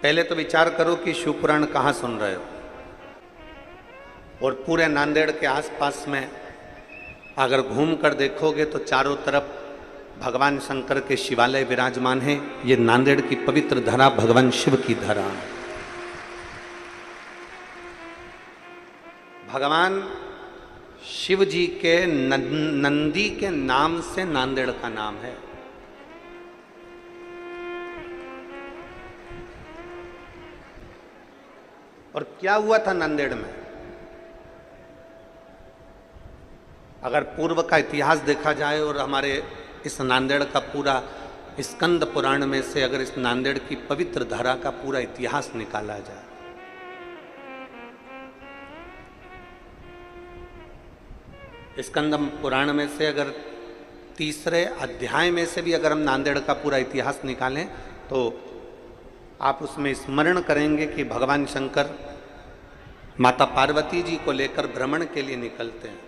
पहले तो विचार करो कि शिवपुराण कहाँ सुन रहे हो। और पूरे नांदेड़ के आसपास में अगर घूम कर देखोगे तो चारों तरफ भगवान शंकर के शिवालय विराजमान हैं। ये नांदेड़ की पवित्र धरा भगवान शिव की धरा। भगवान शिव जी के नंदी के नाम से नांदेड़ का नाम है। और क्या हुआ था नांदेड़ में? अगर पूर्व का इतिहास देखा जाए और हमारे इस नांदेड़ का पूरा स्कंद पुराण में से अगर इस नांदेड़ की पवित्र धरा का पूरा इतिहास निकाला जाए, स्कंद पुराण में से अगर तीसरे अध्याय में से भी अगर हम नांदेड़ का पूरा इतिहास निकालें तो आप उसमें स्मरण करेंगे कि भगवान शंकर माता पार्वती जी को लेकर भ्रमण के लिए निकलते हैं।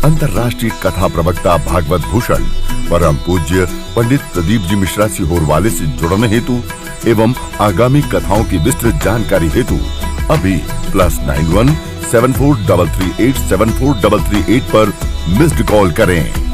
अंतर्राष्ट्रीय कथा प्रवक्ता भागवत भूषण परम पूज्य पंडित प्रदीप जी मिश्रा सिहोर वाले से जुड़ने हेतु एवं आगामी कथाओं की विस्तृत जानकारी हेतु अभी +91 7433 7438 पर मिस्ड कॉल करें।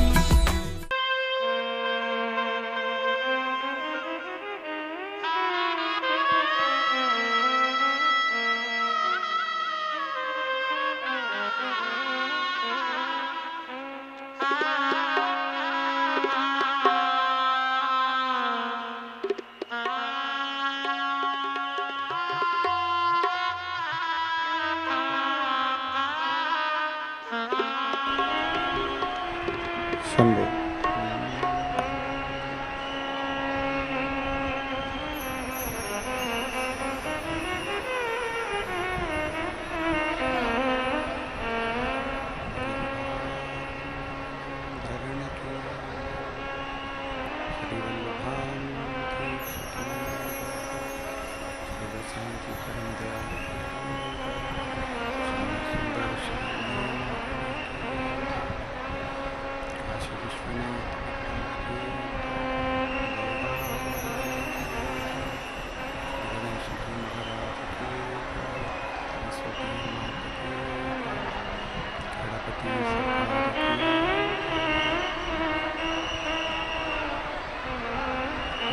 शंभु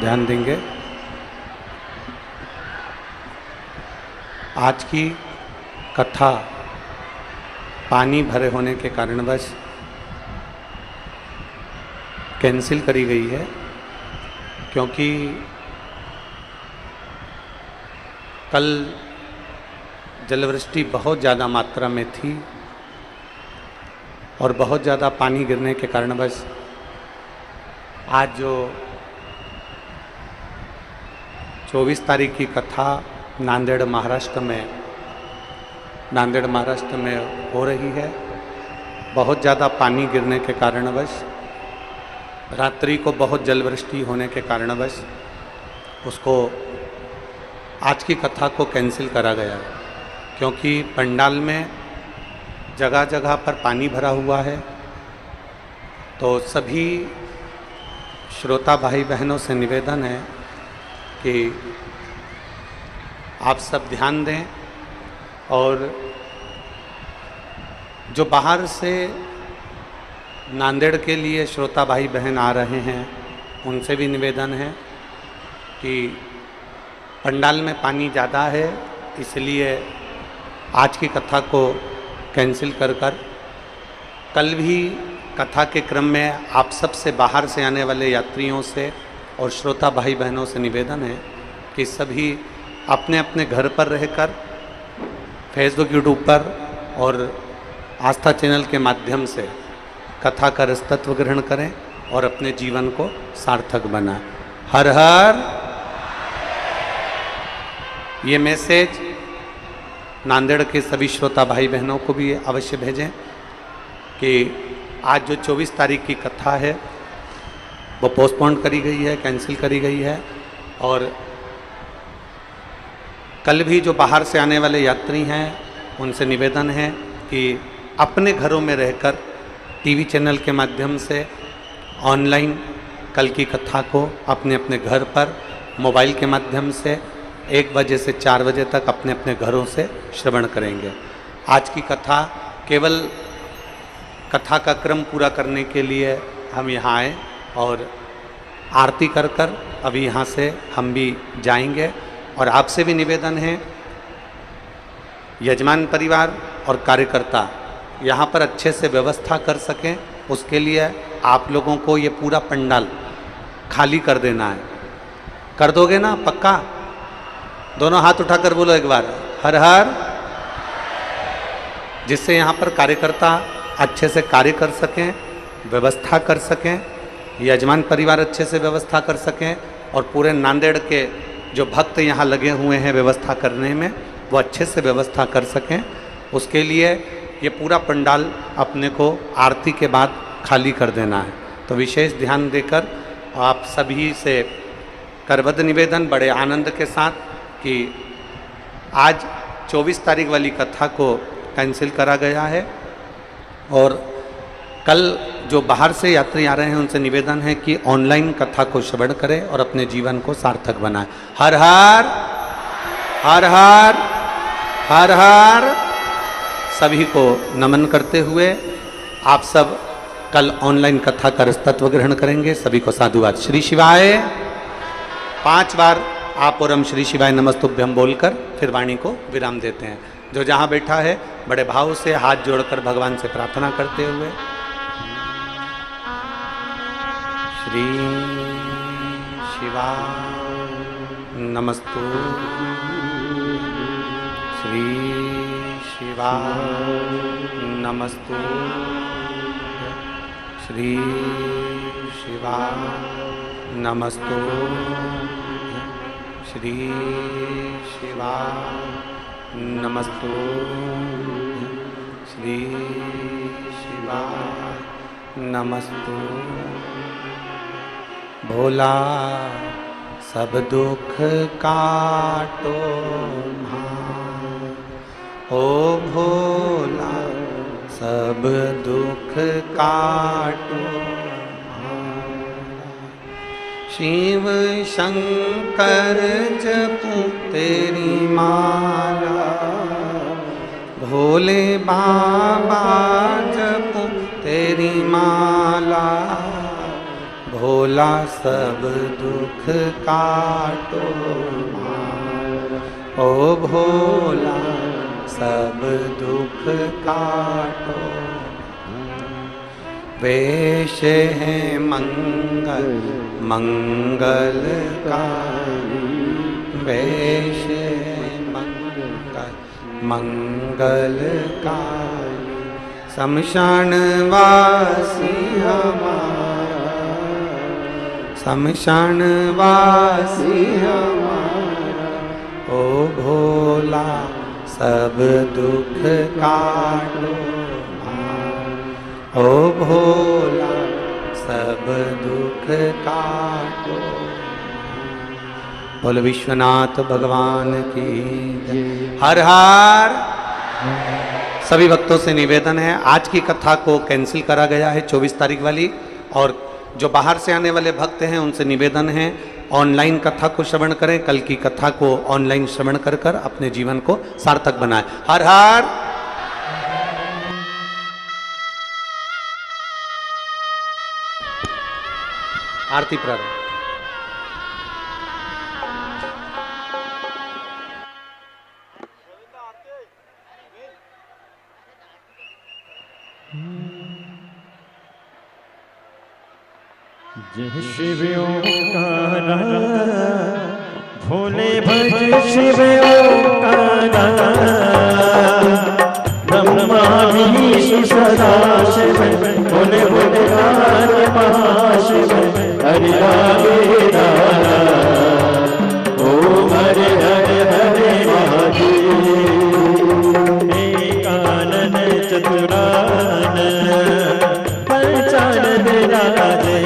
ध्यान देंगे। आज की कथा पानी भरे होने के कारणवश कैंसिल करी गई है, क्योंकि कल जलवृष्टि बहुत ज़्यादा मात्रा में थी और बहुत ज़्यादा पानी गिरने के कारणवश आज जो 24 तारीख की कथा नांदेड़ महाराष्ट्र में हो रही है, बहुत ज़्यादा पानी गिरने के कारणवश रात्रि को बहुत जलवृष्टि होने के कारणवश उसको आज की कथा को कैंसिल करा गया है, क्योंकि पंडाल में जगह जगह पर पानी भरा हुआ है। तो सभी श्रोता भाई बहनों से निवेदन है कि आप सब ध्यान दें और जो बाहर से नांदेड़ के लिए श्रोता भाई बहन आ रहे हैं उनसे भी निवेदन है कि पंडाल में पानी ज़्यादा है, इसलिए आज की कथा को कैंसिल कर कल भी कथा के क्रम में आप सब से बाहर से आने वाले यात्रियों से और श्रोता भाई बहनों से निवेदन है कि सभी अपने अपने घर पर रहकर फेसबुक यूट्यूब पर और आस्था चैनल के माध्यम से कथा का रसतत्व ग्रहण करें और अपने जीवन को सार्थक बनाएं। हर हर। ये मैसेज नांदेड़ के सभी श्रोता भाई बहनों को भी अवश्य भेजें कि आज जो 24 तारीख की कथा है वो पोस्टपोन करी गई है, कैंसिल करी गई है। और कल भी जो बाहर से आने वाले यात्री हैं उनसे निवेदन है कि अपने घरों में रहकर टीवी चैनल के माध्यम से ऑनलाइन कल की कथा को अपने अपने घर पर मोबाइल के माध्यम से 1 बजे से 4 बजे तक अपने अपने घरों से श्रवण करेंगे। आज की कथा केवल कथा का क्रम पूरा करने के लिए हम यहाँ आए और आरती कर कर अभी यहाँ से हम भी जाएंगे। और आपसे भी निवेदन है, यजमान परिवार और कार्यकर्ता यहाँ पर अच्छे से व्यवस्था कर सकें, उसके लिए आप लोगों को ये पूरा पंडाल खाली कर देना है। कर दोगे ना? पक्का? दोनों हाथ उठाकर बोलो एक बार, हर हर। जिससे यहाँ पर कार्यकर्ता अच्छे से कार्य कर सकें, व्यवस्था कर सकें, यजमान परिवार अच्छे से व्यवस्था कर सकें और पूरे नांदेड़ के जो भक्त यहाँ लगे हुए हैं व्यवस्था करने में, वो अच्छे से व्यवस्था कर सकें। उसके लिए ये पूरा पंडाल अपने को आरती के बाद खाली कर देना है। तो विशेष ध्यान देकर आप सभी से करबद्ध निवेदन बड़े आनंद के साथ कि आज 24 तारीख वाली कथा को कैंसिल करा गया है और कल जो बाहर से यात्री आ रहे हैं उनसे निवेदन है कि ऑनलाइन कथा को श्रवण करें और अपने जीवन को सार्थक बनाएं। हर हर हर हर हर हर। सभी को नमन करते हुए आप सब कल ऑनलाइन कथा का रसतत्व ग्रहण करेंगे। सभी को साधुवाद। श्री शिवाय 5 बार आप और हम श्री शिवाय नमस्तुभ्यम बोलकर फिर वाणी को विराम देते हैं। जो जहाँ बैठा है बड़े भाव से हाथ जोड़कर भगवान से प्रार्थना करते हुए श्री शिवाय नमस्तु, श्री शिवाय नमस्तु, श्री शिवाय नमस्तु, श्री शिवाय नमस्तु, श्री शिवाय नमस्तु। भोला सब दुख काटो ओ भोला सब दुख काटो। शिव शंकर जपू तेरी माला, भोले बाबा जपू तेरी माला। भोला सब दुख काटो ओ भोला सब दुख काटो। वेश है मंगल मंगलकारी, वेश है मंगल मंगलकारी। शमशान वासी हमारा, शमशान वासी हमारा। ओ भोला सब दुख काटो ओ भोला सब दुख काटो। बोल विश्वनाथ भगवान की जय। हर हर। सभी भक्तों से निवेदन है, आज की कथा को कैंसिल करा गया है 24 तारीख वाली, और जो बाहर से आने वाले भक्त हैं उनसे निवेदन है ऑनलाइन कथा को श्रवण करें। कल की कथा को ऑनलाइन श्रवण कर कर अपने जीवन को सार्थक बनाएं। हर हर। आरती प्रारंभ। जय शिव ओंकारा, भोले भज शिव ओंकारा। ब्रह्मा विष्णु सदा शिव, भोले भोले महाशिव। हरि राधे राधा, ओम हरे हरे हरे महादेव। एकानन चतुरानन, पंचानन राजे।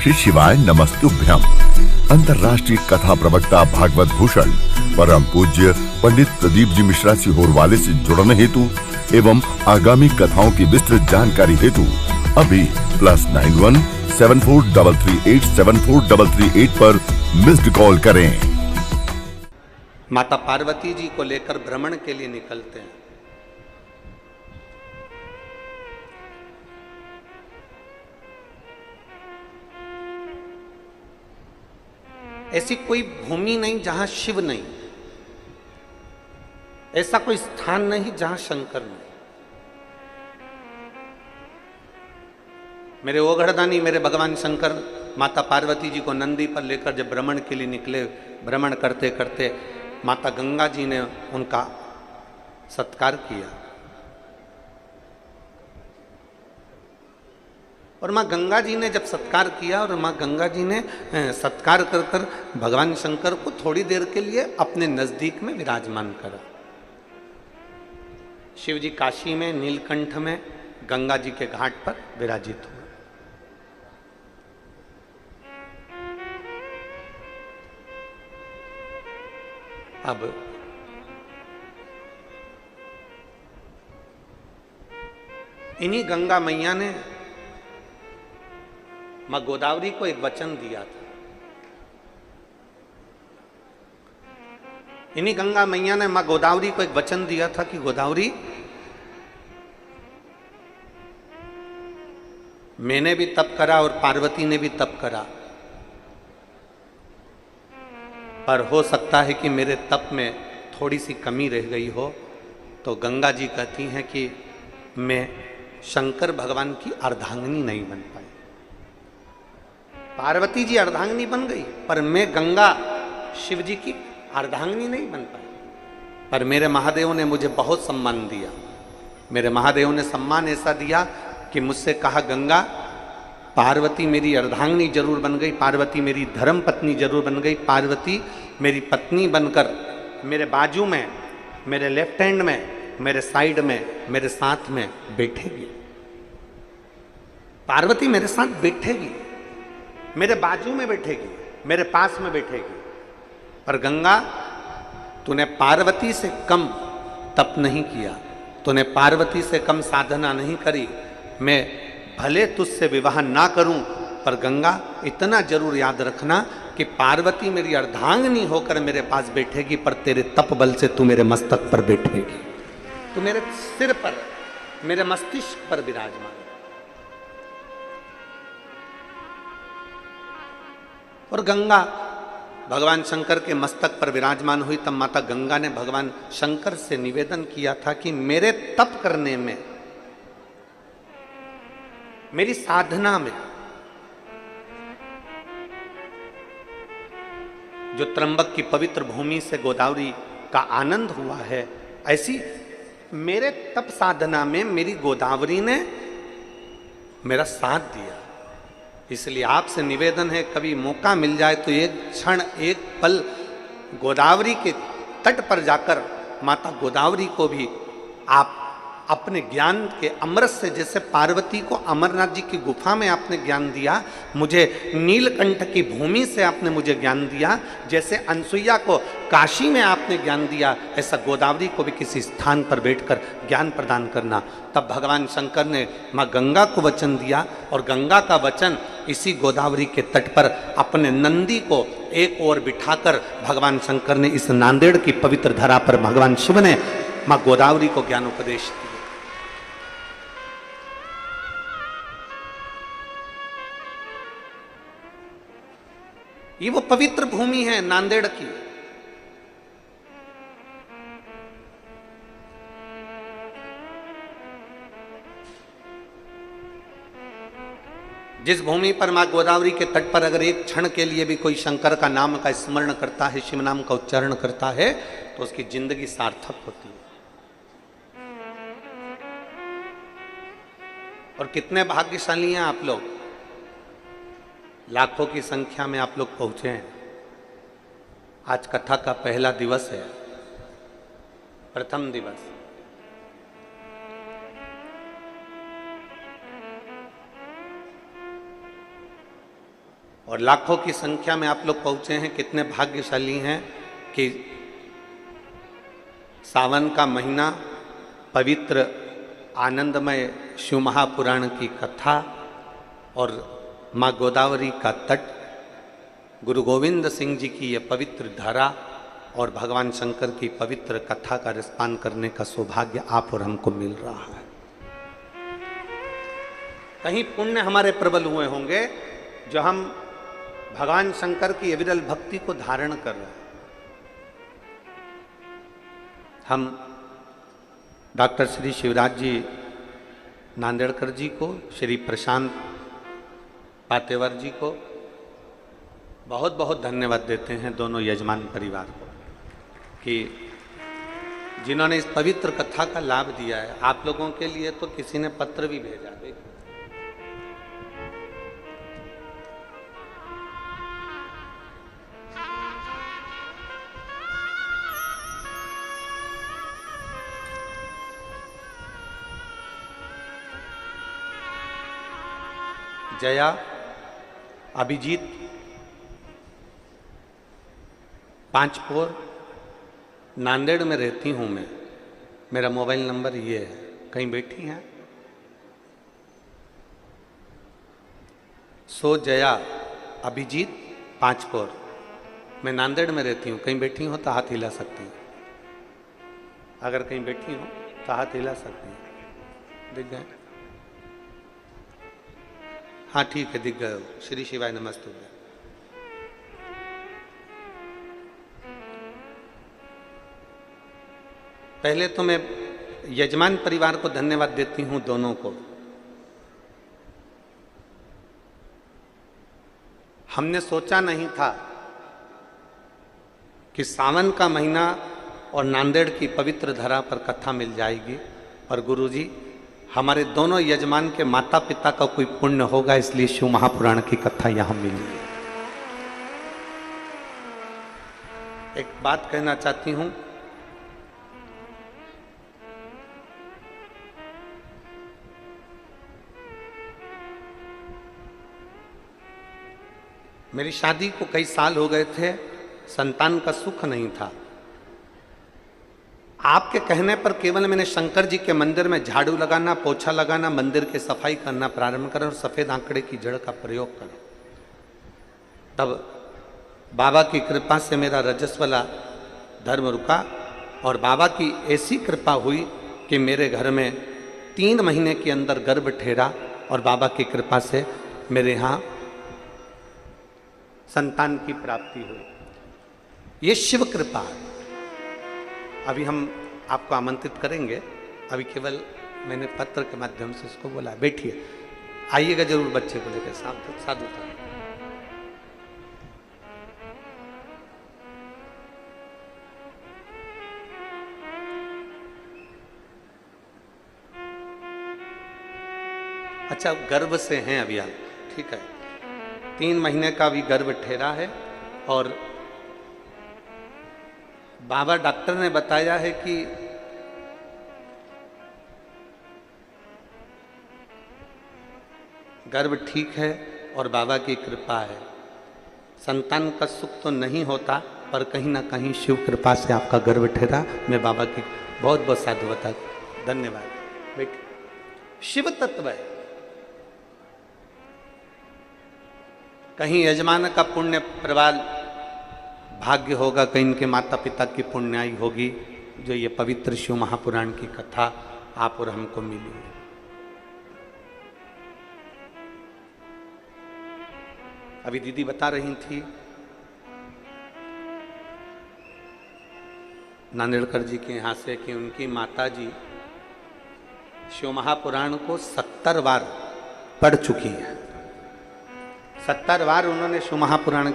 श्री शिवाय नमस्तुभ्यम। अंतर्राष्ट्रीय कथा प्रवक्ता भागवत भूषण परम पूज्य पंडित प्रदीप जी मिश्रा सीहोर वाले से जुड़ने हेतु एवं आगामी कथाओं की विस्तृत जानकारी हेतु अभी +91 7433874338 पर मिस्ड कॉल करें। माता पार्वती जी को लेकर भ्रमण के लिए निकलते हैं। ऐसी कोई भूमि नहीं जहां शिव नहीं, ऐसा कोई स्थान नहीं जहां शंकर नहीं। मेरे ओघड़दानी मेरे भगवान शंकर माता पार्वती जी को नंदी पर लेकर जब भ्रमण के लिए निकले, भ्रमण करते करते माता गंगा जी ने उनका सत्कार किया और माँ गंगा जी ने जब सत्कार किया और माँ गंगा जी ने सत्कार कर कर भगवान शंकर को थोड़ी देर के लिए अपने नजदीक में विराजमान करा। शिव जी काशी में नीलकंठ में गंगा जी के घाट पर विराजित हुए। अब इन्हीं गंगा मैया ने मां गोदावरी को एक वचन दिया था। इन्हीं गंगा मैया ने मां गोदावरी को एक वचन दिया था कि गोदावरी, मैंने भी तप करा और पार्वती ने भी तप करा, पर हो सकता है कि मेरे तप में थोड़ी सी कमी रह गई हो। तो गंगा जी कहती हैं कि मैं शंकर भगवान की अर्धांगिनी नहीं बन पाई। पार्वती जी अर्धांगिनी बन गई, पर मैं गंगा शिव जी की अर्धांगिनी नहीं बन पाई। पर मेरे महादेव ने मुझे बहुत सम्मान दिया। मेरे महादेव ने सम्मान ऐसा दिया कि मुझसे कहा, गंगा पार्वती मेरी अर्धांगिनी जरूर बन गई, पार्वती मेरी धर्म पत्नी जरूर बन गई, पार्वती मेरी पत्नी बनकर मेरे बाजू में, मेरे लेफ्ट हैंड में, मेरे साइड में, मेरे साथ में बैठेगी। पार्वती मेरे साथ बैठेगी, मेरे बाजू में बैठेगी, मेरे पास में बैठेगी। पर गंगा, तूने पार्वती से कम तप नहीं किया, तूने पार्वती से कम साधना नहीं करी। मैं भले तुझसे विवाह ना करूं, पर गंगा इतना जरूर याद रखना कि पार्वती मेरी अर्धांगिनी होकर मेरे पास बैठेगी, पर तेरे तप बल से तू मेरे मस्तक पर बैठेगी, तू मेरे सिर पर, मेरे मस्तिष्क पर विराजमान। और गंगा भगवान शंकर के मस्तक पर विराजमान हुई। तब माता गंगा ने भगवान शंकर से निवेदन किया था कि मेरे तप करने में, मेरी साधना में, जो त्र्यंबक की पवित्र भूमि से गोदावरी का आनंद हुआ है, ऐसी मेरे तप साधना में मेरी गोदावरी ने मेरा साथ दिया। इसलिए आपसे निवेदन है, कभी मौका मिल जाए तो एक क्षण, एक पल गोदावरी के तट पर जाकर माता गोदावरी को भी आप अपने ज्ञान के अमृत से, जैसे पार्वती को अमरनाथ जी की गुफा में आपने ज्ञान दिया, मुझे नीलकंठ की भूमि से आपने मुझे ज्ञान दिया, जैसे अनसुईया को काशी में आपने ज्ञान दिया, ऐसा गोदावरी को भी किसी स्थान पर बैठकर ज्ञान प्रदान करना। तब भगवान शंकर ने माँ गंगा को वचन दिया और गंगा का वचन इसी गोदावरी के तट पर अपने नंदी को एक ओर बिठाकर भगवान शंकर ने इस नांदेड़ की पवित्र धरा पर भगवान शिव ने माँ गोदावरी को ज्ञानोपदेश दिया। ये वो पवित्र भूमि है नांदेड़ की। जिस भूमि पर मां गोदावरी के तट पर अगर एक क्षण के लिए भी कोई शंकर का नाम का स्मरण करता है, शिव नाम का उच्चारण करता है, तो उसकी जिंदगी सार्थक होती है। और कितने भाग्यशाली हैं आप लोग, लाखों की संख्या में आप लोग पहुंचे हैं। आज कथा का पहला दिवस है, प्रथम दिवस। और लाखों की संख्या में आप लोग पहुंचे हैं। कितने भाग्यशाली हैं कि सावन का महीना, पवित्र आनंदमय शिव महापुराण की कथा और माँ गोदावरी का तट, गुरु गोविंद सिंह जी की यह पवित्र धारा और भगवान शंकर की पवित्र कथा का रसपान करने का सौभाग्य आप और हमको मिल रहा है। कहीं पुण्य हमारे प्रबल हुए होंगे जो हम भगवान शंकर की अविरल भक्ति को धारण कर रहे हैं। हम डॉक्टर श्री शिवराज जी नांदेड़कर जी को, श्री प्रशांत पातेवर जी को बहुत बहुत धन्यवाद देते हैं, दोनों यजमान परिवार को, कि जिन्होंने इस पवित्र कथा का लाभ दिया है। आप लोगों के लिए तो किसी ने पत्र भी भेजा। जया, अभिजीत, पांचपोर, नांदेड़ में रहती हूँ मैं, मेरा मोबाइल नंबर ये है। कहीं बैठी हैं? सो जया, अभिजीत, पांचपोर, मैं नांदेड़ में रहती हूँ। कहीं बैठी हो तो हाथ हिला सकती हैं। अगर कहीं बैठी हो तो हाथ हिला सकती हैं। दिख गए? हाँ ठीक है, दिख गए हो। श्री शिवाय नमस्तु। पहले तो मैं यजमान परिवार को धन्यवाद देती हूं, दोनों को। हमने सोचा नहीं था कि सावन का महीना और नांदेड़ की पवित्र धरा पर कथा मिल जाएगी, और गुरुजी हमारे दोनों यजमान के माता पिता का कोई पुण्य होगा, इसलिए शिव महापुराण की कथा यहां मिली है। एक बात कहना चाहती हूं, मेरी शादी को कई साल हो गए थे, संतान का सुख नहीं था। आपके कहने पर केवल मैंने शंकर जी के मंदिर में झाड़ू लगाना, पोछा लगाना, मंदिर की सफाई करना प्रारंभ करा और सफेद आंकड़े की जड़ का प्रयोग करा। तब बाबा की कृपा से मेरा रजस्वला धर्म रुका, और बाबा की ऐसी कृपा हुई कि मेरे घर में 3 महीने के अंदर गर्भ ठहरा, और बाबा की कृपा से मेरे यहाँ संतान की प्राप्ति हुई। ये शिव कृपा है। अभी हम आपको आमंत्रित करेंगे, अभी केवल मैंने पत्र के माध्यम से इसको बोला। बैठिए, आइएगा जरूर बच्चे को लेकर साधु था। अच्छा, गर्भ से हैं अभी आप? ठीक है, 3 महीने का भी गर्भ ठहरा है, और बाबा डॉक्टर ने बताया है कि गर्भ ठीक है और बाबा की कृपा है। संतान का सुख तो नहीं होता, पर कहीं ना कहीं शिव कृपा से आपका गर्भ ठहरा। मैं बाबा की बहुत बहुत साधुवाद, धन्यवाद। बेटे, शिव तत्व है। कहीं यजमान का पुण्य प्रबल भाग्य होगा, कहीं इनके माता पिता की पुण्याई होगी, जो ये पवित्र शिव महापुराण की कथा आप और हमको मिली है। अभी दीदी बता रही थी नांदेड़कर जी के यहाँ से कि उनकी माता जी शिव महापुराण को 70 बार पढ़ चुकी हैं। 70 बार उन्होंने शिव महापुराण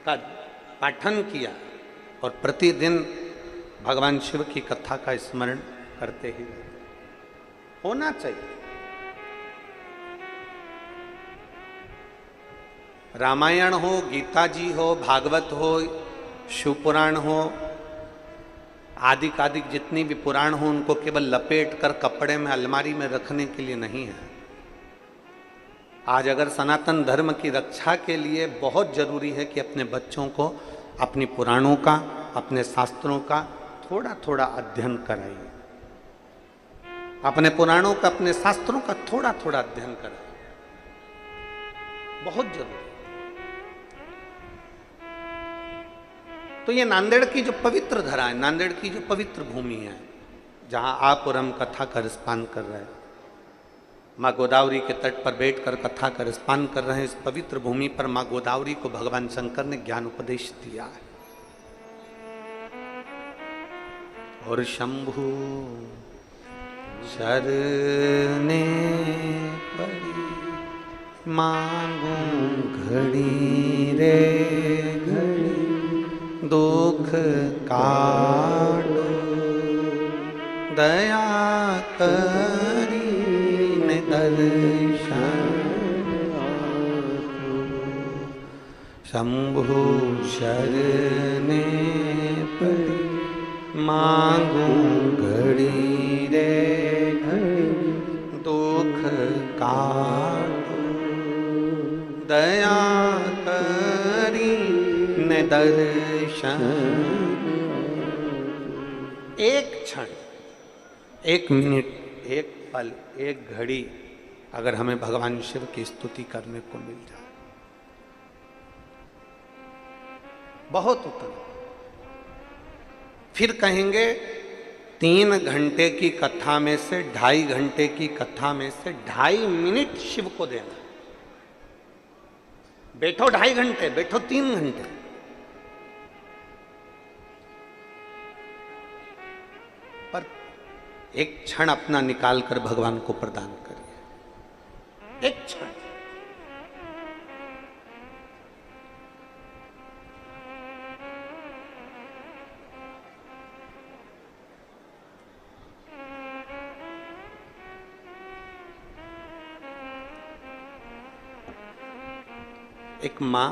का पाठन किया, और प्रतिदिन भगवान शिव की कथा का स्मरण करते ही होना चाहिए। रामायण हो, गीता जी हो, भागवत हो, शिव पुराण हो, आदि जितनी भी पुराण हो, उनको केवल लपेट कर कपड़े में अलमारी में रखने के लिए नहीं है। आज अगर सनातन धर्म की रक्षा के लिए बहुत जरूरी है कि अपने बच्चों को अपनी पुराणों का, अपने शास्त्रों का थोड़ा थोड़ा अध्ययन कराइए, अपने पुराणों का, अपने शास्त्रों का थोड़ा थोड़ा अध्ययन कराइए, बहुत जरूरी। तो ये नांदेड़ की जो पवित्र धरा है, नांदेड़ की जो पवित्र भूमि है, जहां आप और हम कथा का रसपान कर रहे हैं, माँ गोदावरी के तट पर बैठकर कथा का रसपान कर रहे हैं, इस पवित्र भूमि पर माँ गोदावरी को भगवान शंकर ने ज्ञान उपदेश दिया है। और शंभु शरणे पड़ी मांगू घड़ी रे घड़ी, दुख काटो दया करी ने दर्शन। शंभु शरणे पड़ी मांगू घड़ी रे घड़ी, दुख काटो दया करी ने दर्शन। एक क्षण, एक मिनट, एक पल, एक घड़ी अगर हमें भगवान शिव की स्तुति करने को मिल जाए, बहुत उत्तम। फिर कहेंगे 3 घंटे की कथा में से 2.5 घंटे की कथा में से 2.5 मिनट शिव को देना। बैठो 2.5 घंटे, बैठो 3 घंटे, पर एक क्षण अपना निकाल कर भगवान को प्रदान करिए, एक क्षण। एक माँ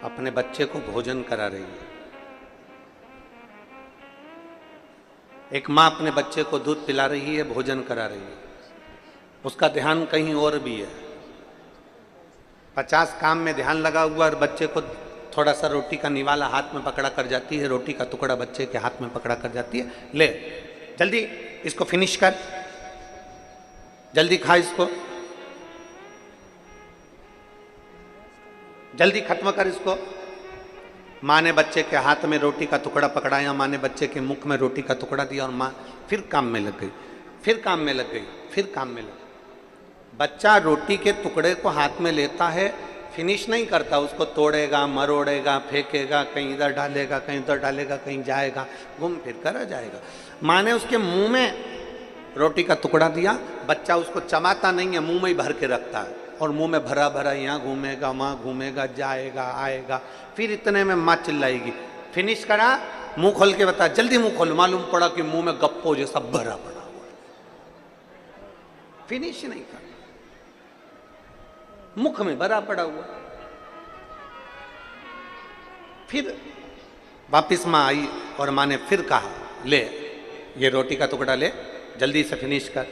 अपने बच्चे को भोजन करा रही है, एक माँ अपने बच्चे को दूध पिला रही है, भोजन करा रही है, उसका ध्यान कहीं और भी है। 50 काम में ध्यान लगा हुआ और बच्चे को थोड़ा सा रोटी का निवाला हाथ में पकड़ा कर जाती है, रोटी का टुकड़ा बच्चे के हाथ में पकड़ा कर जाती है, ले जल्दी इसको फिनिश कर, जल्दी खा इसको, जल्दी खत्म कर इसको। माँ ने बच्चे के हाथ में रोटी का टुकड़ा पकड़ाया, माँ ने बच्चे के मुख में रोटी का टुकड़ा दिया और माँ फिर काम में लग गई, फिर काम में लग गई, फिर काम में लग गई। बच्चा रोटी के टुकड़े को हाथ में लेता है, फिनिश नहीं करता, उसको तोड़ेगा, मरोड़ेगा, फेंकेगा, कहीं इधर डालेगा, कहीं उधर डालेगा, कहीं जाएगा, घूम फिर कर जाएगा। माँ ने उसके मुंह में रोटी का टुकड़ा दिया, बच्चा उसको चबाता नहीं है, मुंह में ही भर के रखता है और मुंह में भरा भरा यहाँ घूमेगा, वहाँ घूमेगा, जाएगा, आएगा। फिर इतने में माँ चिल्लाएगी, फिनिश करा, मुंह खोल के बता, जल्दी मुंह खोल। मालूम पड़ा कि मुंह में गप्पो जैसा भरा पड़ा हुआ है, फिनिश नहीं कर, मुख में भरा पड़ा हुआ। फिर वापिस माँ आई और माँ ने फिर कहा, ले ये रोटी का टुकड़ा ले, जल्दी से फिनिश कर।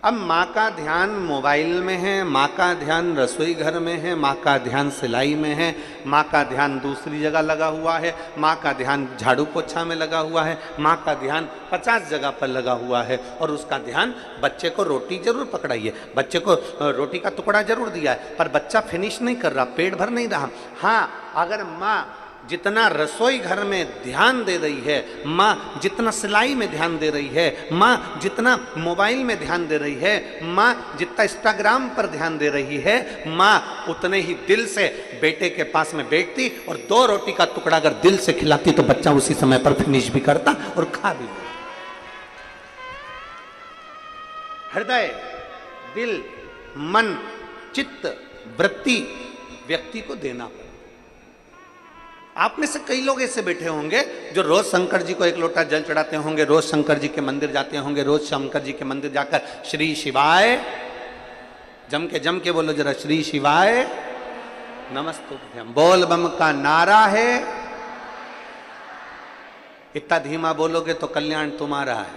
अब माँ का ध्यान मोबाइल में है, माँ का ध्यान रसोई घर में है, माँ का ध्यान सिलाई में है, माँ का ध्यान दूसरी जगह लगा हुआ है, माँ का ध्यान झाड़ू पोछा में लगा हुआ है, माँ का ध्यान 50 जगह पर लगा हुआ है और उसका ध्यान बच्चे को रोटी जरूर पकड़ाई है, बच्चे को रोटी का टुकड़ा जरूर दिया है, पर बच्चा फिनिश नहीं कर रहा, पेट भर नहीं रहा। हाँ, अगर माँ जितना रसोई घर में ध्यान दे रही है, माँ जितना सिलाई में ध्यान दे रही है, माँ जितना मोबाइल में ध्यान दे रही है, माँ जितना इंस्टाग्राम पर ध्यान दे रही है, माँ उतने ही दिल से बेटे के पास में बैठती और 2 रोटी का टुकड़ा अगर दिल से खिलाती तो बच्चा उसी समय पर फिनिश भी करता और खा भी लेता। हृदय, दिल, मन, चित्त, वृत्ति व्यक्ति को देना पड़ता। आप में से कई लोग ऐसे बैठे होंगे जो रोज शंकर जी को 1 लोटा जल चढ़ाते होंगे, रोज शंकर जी के मंदिर जाते होंगे, रोज शंकर जी के मंदिर जाकर श्री शिवाय, जम के बोलो जरा, श्री शिवाय नमस्तुभ्यम, बोल बम का नारा है। इतना धीमा बोलोगे तो कल्याण तुम्हारा है,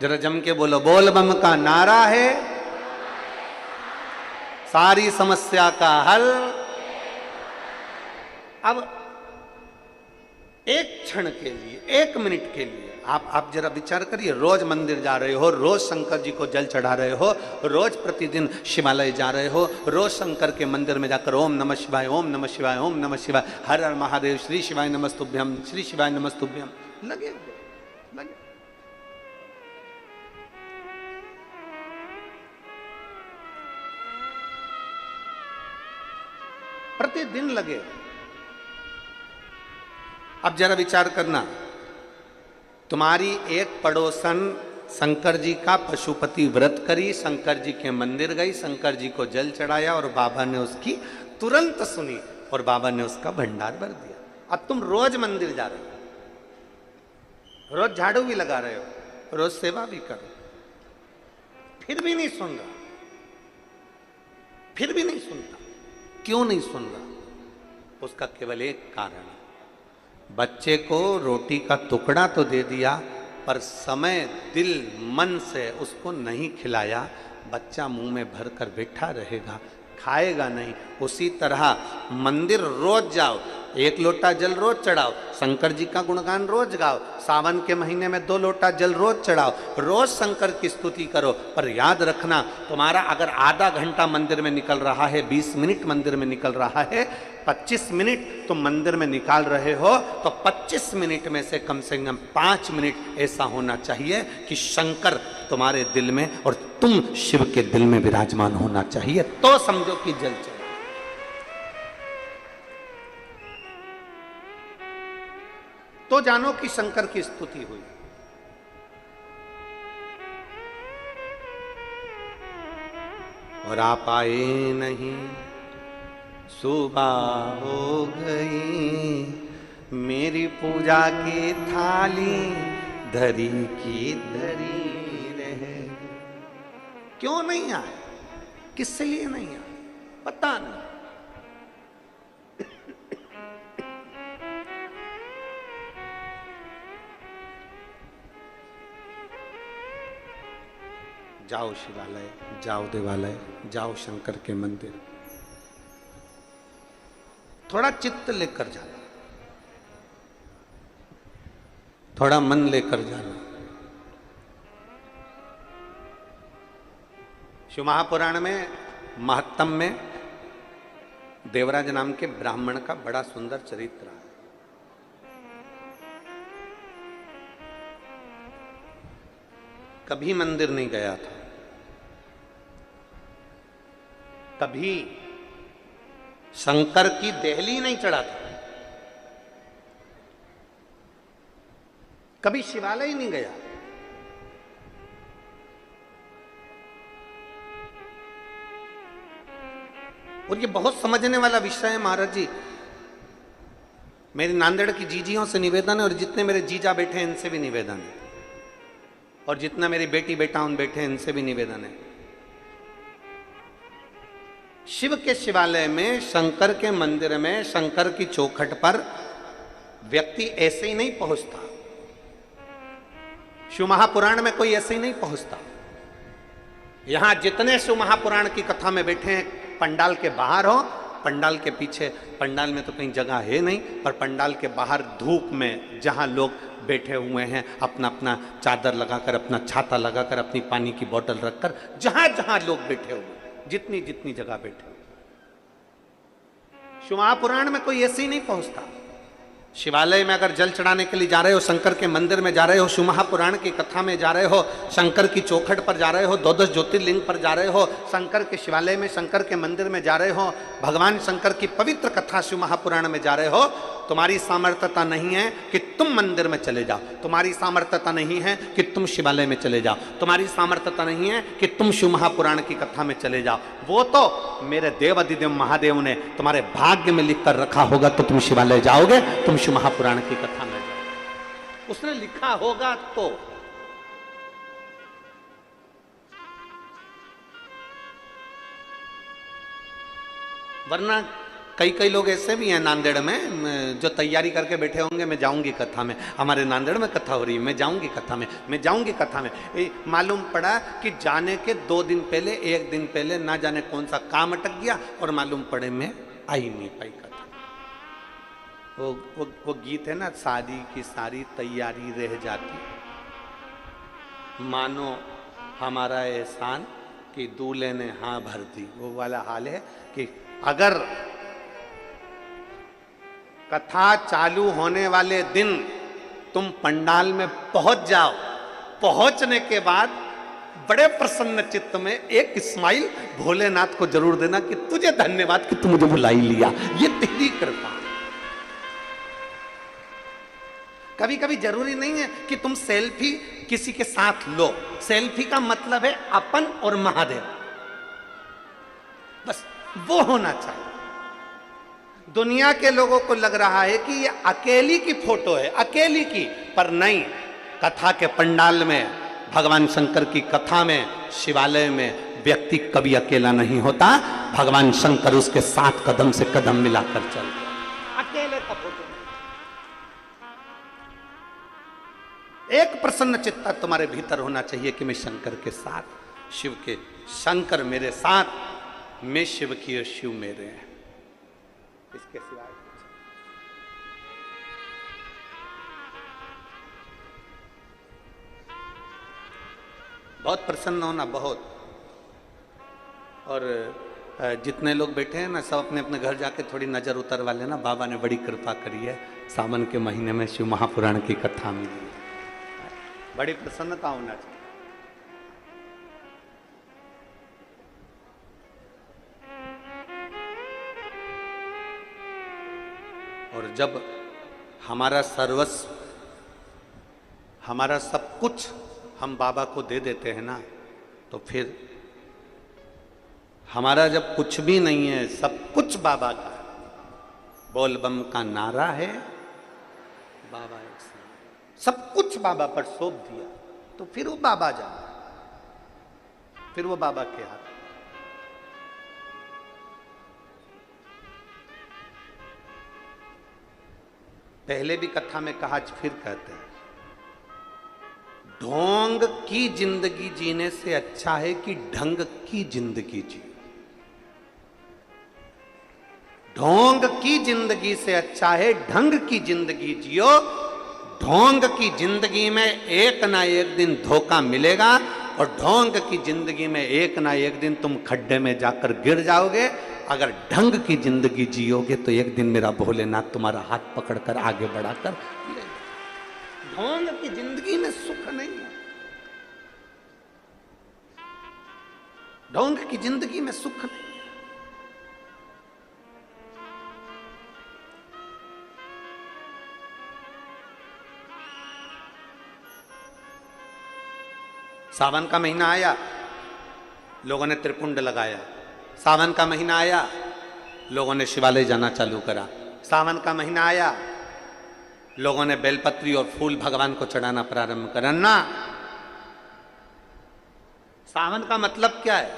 जरा जम के बोलो, बोल बम का नारा है, सारी समस्या का हल। अब एक क्षण क्षण के लिए, 1 मिनट के लिए आप जरा विचार करिए। रोज मंदिर जा रहे हो, रोज शंकर जी को जल चढ़ा रहे हो, रोज प्रतिदिन शिवालय जा रहे हो, रोज शंकर के मंदिर में जाकर ओम नमः शिवाय, ओम नमः शिवाय, ओम नमः शिवाय, हर हर महादेव, श्री शिवाय नमस्तुभ्यम, श्री शिवाय नमस्तुभ्यम लगे। प्रतिदिन लगे। अब जरा विचार करना, तुम्हारी एक पड़ोसन शंकर जी का पशुपति व्रत करी, शंकर जी के मंदिर गई, शंकर जी को जल चढ़ाया और बाबा ने उसकी तुरंत सुनी और बाबा ने उसका भंडार भर दिया। अब तुम रोज मंदिर जा रहे हो, रोज झाड़ू भी लगा रहे हो, रोज सेवा भी करो, फिर भी नहीं सुन रहा, फिर भी नहीं सुनता। क्यों नहीं सुन रहा? उसका केवल एक कारण है, बच्चे को रोटी का टुकड़ा तो दे दिया पर समय, दिल, मन से उसको नहीं खिलाया। बच्चा मुंह में भर कर बैठा रहेगा, खाएगा नहीं। उसी तरह मंदिर रोज जाओ, 1 लोटा जल रोज चढ़ाओ, शंकर जी का गुणगान रोज गाओ, सावन के महीने में 2 लोटा जल रोज चढ़ाओ, रोज शंकर की स्तुति करो। पर याद रखना, तुम्हारा अगर आधा घंटा मंदिर में निकल रहा है, 20 मिनट मंदिर में निकल रहा है, 25 मिनट तुम मंदिर में निकाल रहे हो, तो 25 मिनट में से कम 5 मिनट ऐसा होना चाहिए कि शंकर तुम्हारे दिल में और तुम शिव के दिल में विराजमान होना चाहिए, तो समझो कि जल चढ़ा। तो जानो कि शंकर की स्तुति हुई। और आप आए नहीं, सुबह हो गई, मेरी पूजा की थाली धरी की धरी रहे। क्यों नहीं आए? किस लिए नहीं आए? पता नहीं। जाओ शिवालय, जाओ देवालय, जाओ शंकर के मंदिर, थोड़ा चित्त लेकर जाना, थोड़ा मन लेकर जाना। शिव महापुराण में महत्तम में देवराज नाम के ब्राह्मण का बड़ा सुंदर चरित्र है। कभी मंदिर नहीं गया था, कभी शंकर की देहली नहीं चढ़ा था, कभी शिवालय नहीं गया। और ये बहुत समझने वाला विषय है महाराज जी। मेरी नांदेड़ की जीजियों से निवेदन है, और जितने मेरे जीजा बैठे हैं इनसे भी निवेदन है, और जितना मेरी बेटी बेटा उन बैठे हैं इनसे भी निवेदन है। शिव के शिवालय में, शंकर के मंदिर में, शंकर की चौखट पर व्यक्ति ऐसे ही नहीं पहुंचता। शिव महापुराण में कोई ऐसे ही नहीं पहुंचता। यहां जितने शिव महापुराण की कथा में बैठे हैं, पंडाल के बाहर हो, पंडाल के पीछे, पंडाल में तो कहीं जगह है नहीं, पर पंडाल के बाहर धूप में जहां लोग बैठे हुए हैं, अपना अपना चादर लगाकर, अपना छाता लगाकर, अपनी पानी की बोतल रखकर, जहां जहां लोग बैठे हुए, जितनी जितनी जगह बैठे हुए, शिव महापुराण में कोई ऐसे ही नहीं पहुंचता। शिवालय में अगर जल चढ़ाने के लिए जा रहे हो, शंकर के मंदिर में जा रहे हो, शिव महापुराण की कथा में जा रहे हो, शंकर की चौखट पर जा रहे हो, 12 ज्योतिर्लिंग पर जा रहे हो, शंकर के शिवालय में, शंकर के मंदिर में जा रहे हो, भगवान शंकर की पवित्र कथा शिव महापुराण में जा रहे हो, तुम्हारी सामर्थ्यता नहीं है कि तुम मंदिर में चले जाओ, तुम्हारी सामर्थ्यता नहीं है कि तुम शिवालय में चले जाओ, तुम्हारी सामर्थ्यता नहीं है कि तुम शिव महापुराण की कथा में चले जाओ। वो तो मेरे देव अधिदेव महादेव ने तुम्हारे भाग्य में लिख कर रखा होगा, तो तुम शिवालय जाओगे, तुम शिव महापुराण की कथा में जाओगे, उसने लिखा होगा तो। वरना कई कई लोग ऐसे भी हैं नांदेड़ में जो तैयारी करके बैठे होंगे, मैं जाऊंगी कथा में, हमारे नांदेड़ में कथा हो रही है, मैं जाऊंगी कथा में, मैं जाऊंगी कथा में। मालूम पड़ा कि जाने के 2 दिन पहले, 1 दिन पहले ना जाने कौन सा काम अटक गया, और मालूम पड़े मैं आ ही नहीं पाई कथा। वो गीत है ना, शादी की सारी तैयारी रह जाती, मानो हमारा एहसान कि दूल्हे ने हाँ भर दी। वो वाला हाल है कि अगर कथा चालू होने वाले दिन तुम पंडाल में पहुंच जाओ, पहुंचने के बाद बड़े प्रसन्न चित्त में एक स्माइल भोलेनाथ को जरूर देना कि तुझे धन्यवाद कि तू मुझे बुला ही लिया, ये तेरी कृपा। कभी कभी जरूरी नहीं है कि तुम सेल्फी किसी के साथ लो, सेल्फी का मतलब है अपन और महादेव, बस वो होना चाहिए। दुनिया के लोगों को लग रहा है कि ये अकेली की फोटो है, अकेली की, पर नहीं। कथा के पंडाल में, भगवान शंकर की कथा में, शिवालय में व्यक्ति कभी अकेला नहीं होता। भगवान शंकर उसके साथ कदम से कदम मिलाकर चलते, अकेले का फोटो नहीं। एक प्रसन्न चित्ता तुम्हारे भीतर होना चाहिए कि मैं शंकर के साथ, शिव के, शंकर मेरे साथ, मैं शिव की और शिव मेरे हैं, इसके सिवाय बहुत प्रसन्न होना, बहुत। और जितने लोग बैठे हैं ना, सब अपने अपने घर जाके थोड़ी नजर उतरवा लेना। बाबा ने बड़ी कृपा करी है, सावन के महीने में शिव महापुराण की कथा मिली, बड़ी प्रसन्नता होना चाहिए। और जब हमारा सर्वस्व, हमारा सब कुछ हम बाबा को दे देते हैं ना, तो फिर हमारा जब कुछ भी नहीं है, सब कुछ बाबा का है। बोल बम का नारा है, बाबा एक साथ, सब कुछ बाबा पर सौंप दिया, तो फिर वो बाबा जाना, फिर वो बाबा के हाथ। पहले भी कथा में कहा, आज फिर कहते हैं, ढोंग की जिंदगी जीने से अच्छा है कि ढंग की जिंदगी जियो। ढोंग की जिंदगी से अच्छा है ढंग की जिंदगी जियो। ढोंग की जिंदगी में एक ना एक दिन धोखा मिलेगा, और ढोंग की जिंदगी में एक ना एक दिन तुम खड्डे में जाकर गिर जाओगे। अगर ढंग की जिंदगी जियोगे तो एक दिन मेरा भोलेनाथ तुम्हारा हाथ पकड़कर आगे बढ़ाकर ले जाएगा। ढोंग की जिंदगी में सुख नहीं है, ढोंग की जिंदगी में सुख नहीं है। सावन का महीना आया, लोगों ने त्रिपुंड लगाया। सावन का महीना आया, लोगों ने शिवालय जाना चालू करा। सावन का महीना आया, लोगों ने बेलपत्री और फूल भगवान को चढ़ाना प्रारंभ करना। सावन का मतलब क्या है?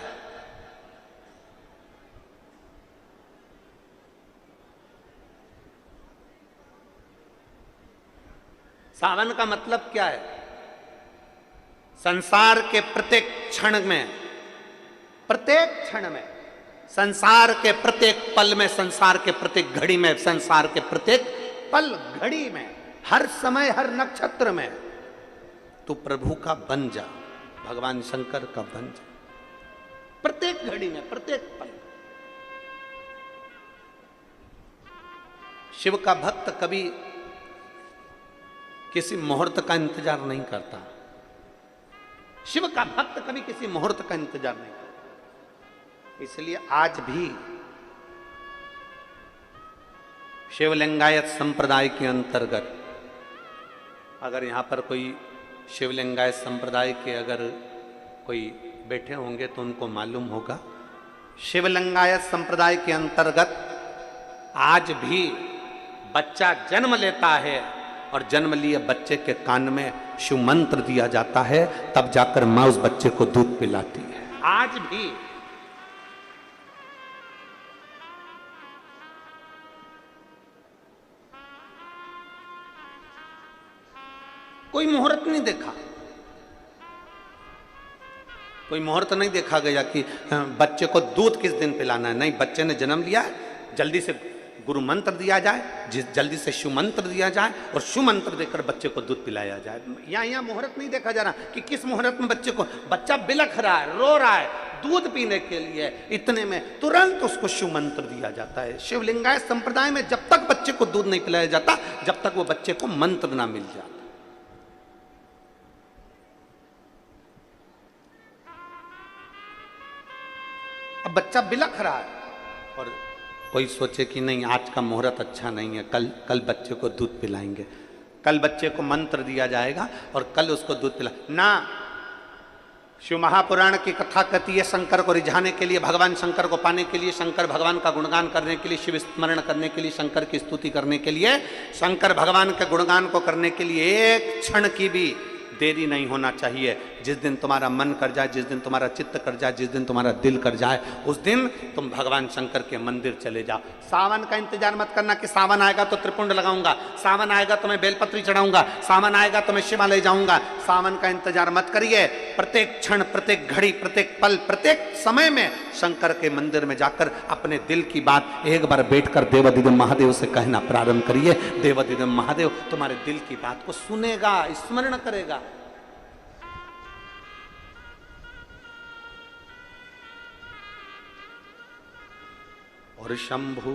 सावन का मतलब क्या है? संसार के प्रत्येक क्षण में, प्रत्येक क्षण में, संसार के प्रत्येक पल में, संसार के प्रत्येक घड़ी में, संसार के प्रत्येक पल घड़ी में, हर समय, हर नक्षत्र में तू प्रभु का बन जा, भगवान शंकर का बन जा। प्रत्येक घड़ी में, प्रत्येक पल। शिव का भक्त कभी किसी मुहूर्त का इंतजार नहीं करता। शिव का भक्त कभी किसी मुहूर्त का इंतजार नहीं करता। इसलिए आज भी शिवलिंगायत संप्रदाय के अंतर्गत, अगर यहाँ पर कोई शिवलिंगायत संप्रदाय के अगर कोई बैठे होंगे तो उनको मालूम होगा, शिवलिंगायत संप्रदाय के अंतर्गत आज भी बच्चा जन्म लेता है और जन्म लिए बच्चे के कान में शिव मंत्र दिया जाता है, तब जाकर मां उस बच्चे को दूध पिलाती है। आज भी कोई मुहूर्त नहीं देखा, कोई मुहूर्त नहीं देखा गया कि बच्चे को दूध किस दिन पिलाना है। नहीं, बच्चे ने जन्म लिया, जल्दी से गुरु मंत्र दिया जाए, जल्दी से शिव मंत्र दिया जाए और शिव मंत्र देकर बच्चे को दूध पिलाया जाए। यहाँ मुहूर्त नहीं देखा जा रहा कि किस मुहूर्त में बच्चा बिलख रहा है, रो रहा है दूध पीने के लिए, इतने में तुरंत उसको शिव मंत्र दिया जाता है। शिवलिंगायत संप्रदाय में जब तक बच्चे को दूध नहीं पिलाया जाता जब तक वो बच्चे को मंत्र ना मिल जाता। अब बच्चा बिलख रहा है और कोई सोचे कि नहीं आज का मुहूर्त अच्छा नहीं है, कल बच्चे को दूध पिलाएंगे, कल बच्चे को मंत्र दिया जाएगा और कल उसको दूध पिला ना। शिव महापुराण की कथा कहती है शंकर को रिझाने के लिए, भगवान शंकर को पाने के लिए, शंकर भगवान का गुणगान करने के लिए, शिव स्मरण करने के लिए, शंकर की स्तुति करने के लिए, शंकर भगवान के गुणगान को करने के लिए एक क्षण की भी देरी नहीं होना चाहिए। जिस दिन तुम्हारा मन कर जाए, जिस दिन तुम्हारा चित्त कर जाए, जिस दिन तुम्हारा दिल कर जाए, उस दिन तुम भगवान शंकर के मंदिर चले जाओ। सावन का इंतजार मत करना कि सावन आएगा तो त्रिपुंड लगाऊंगा, सावन आएगा तो मैं बेलपत्री चढ़ाऊंगा, सावन आएगा तो मैं शिवालय जाऊंगा। सावन का इंतजार मत करिए। प्रत्येक क्षण, प्रत्येक घड़ी, प्रत्येक पल, प्रत्येक समय में शंकर के मंदिर में जाकर अपने दिल की बात एक बार बैठकर देवाधिदेव महादेव से कहना प्रारंभ करिए। देवाधिदेव महादेव तुम्हारे दिल की बात को सुनेगा, स्मरण करेगा। और शंभु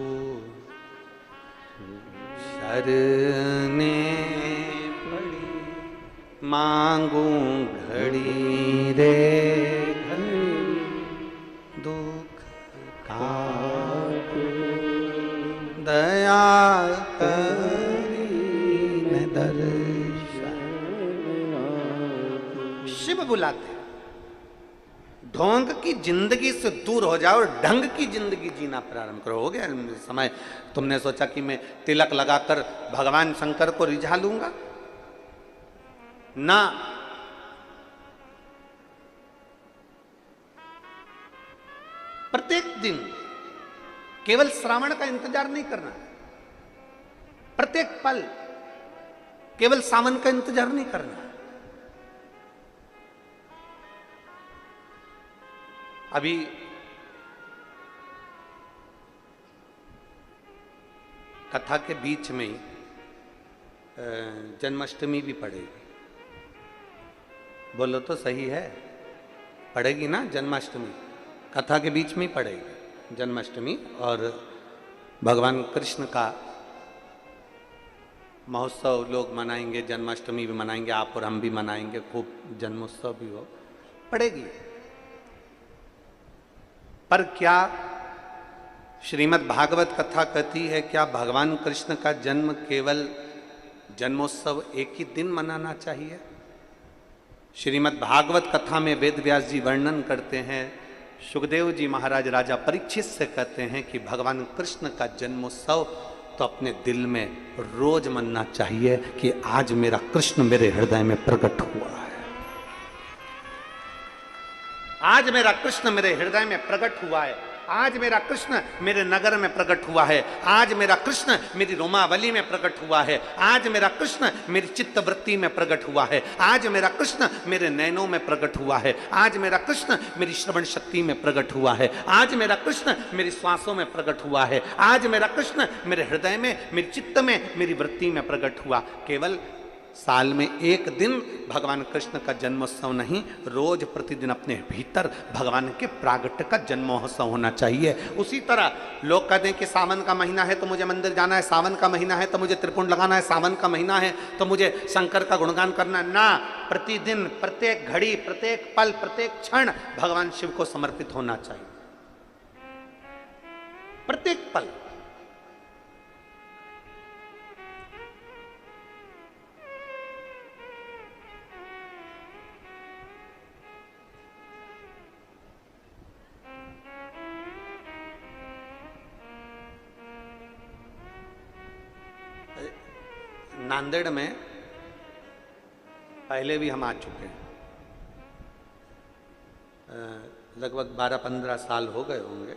शरने पड़ी मांगू घड़ी रे घड़ी दुख का दया करी न दर्शन। शिव बुलाते ढोंग की जिंदगी से दूर हो जाओ और ढंग की जिंदगी जीना प्रारंभ करो। हो गया समय। तुमने सोचा कि मैं तिलक लगाकर भगवान शंकर को रिझा लूंगा ना। प्रत्येक दिन केवल श्रावण का इंतजार नहीं करना, प्रत्येक पल केवल सावन का इंतजार नहीं करना। अभी कथा के बीच में ही जन्माष्टमी भी पड़ेगी। बोलो तो सही है, पड़ेगी ना जन्माष्टमी? कथा के बीच में ही पड़ेगी जन्माष्टमी। और भगवान कृष्ण का महोत्सव लोग मनाएंगे, जन्माष्टमी भी मनाएंगे, आप और हम भी मनाएंगे, खूब जन्मोत्सव भी हो, पड़ेगी। पर क्या श्रीमद् भागवत कथा कहती है क्या भगवान कृष्ण का जन्म केवल जन्मोत्सव एक ही दिन मनाना चाहिए? श्रीमद् भागवत कथा में वेद व्यास जी वर्णन करते हैं, सुखदेव जी महाराज राजा परीक्षित से कहते हैं कि भगवान कृष्ण का जन्मोत्सव तो अपने दिल में रोज मनना चाहिए कि आज मेरा कृष्ण मेरे हृदय में प्रकट हुआ है, आज मेरा कृष्ण मेरे हृदय में प्रकट हुआ है, आज मेरा कृष्ण मेरे नगर में प्रकट हुआ है, आज मेरा कृष्ण मेरी रोमावली में प्रकट हुआ है, आज मेरा कृष्ण मेरी चित्तवृत्ति में प्रकट हुआ है, आज मेरा कृष्ण मेरे नयनों में प्रकट हुआ है, आज मेरा कृष्ण मेरी श्रवण शक्ति में प्रकट हुआ है, आज मेरा कृष्ण मेरी श्वासों में प्रकट हुआ है, आज मेरा कृष्ण मेरे हृदय में, मेरे चित्त में, मेरी वृत्ति में प्रकट हुआ। केवल साल में एक दिन भगवान कृष्ण का जन्मोत्सव नहीं, रोज प्रतिदिन अपने भीतर भगवान के प्रागट्य का जन्मोत्सव होना चाहिए। उसी तरह लोग कहते हैं कि सावन का महीना है तो मुझे मंदिर जाना है, सावन का महीना है तो मुझे त्रिपुंड लगाना है, सावन का महीना है तो मुझे शंकर का गुणगान करना है। ना, प्रतिदिन, प्रत्येक घड़ी, प्रत्येक पल, प्रत्येक क्षण भगवान शिव को समर्पित होना चाहिए। प्रत्येक पल। नांदेड़ में पहले भी हम आ चुके हैं, लगभग 12-15 साल हो गए होंगे।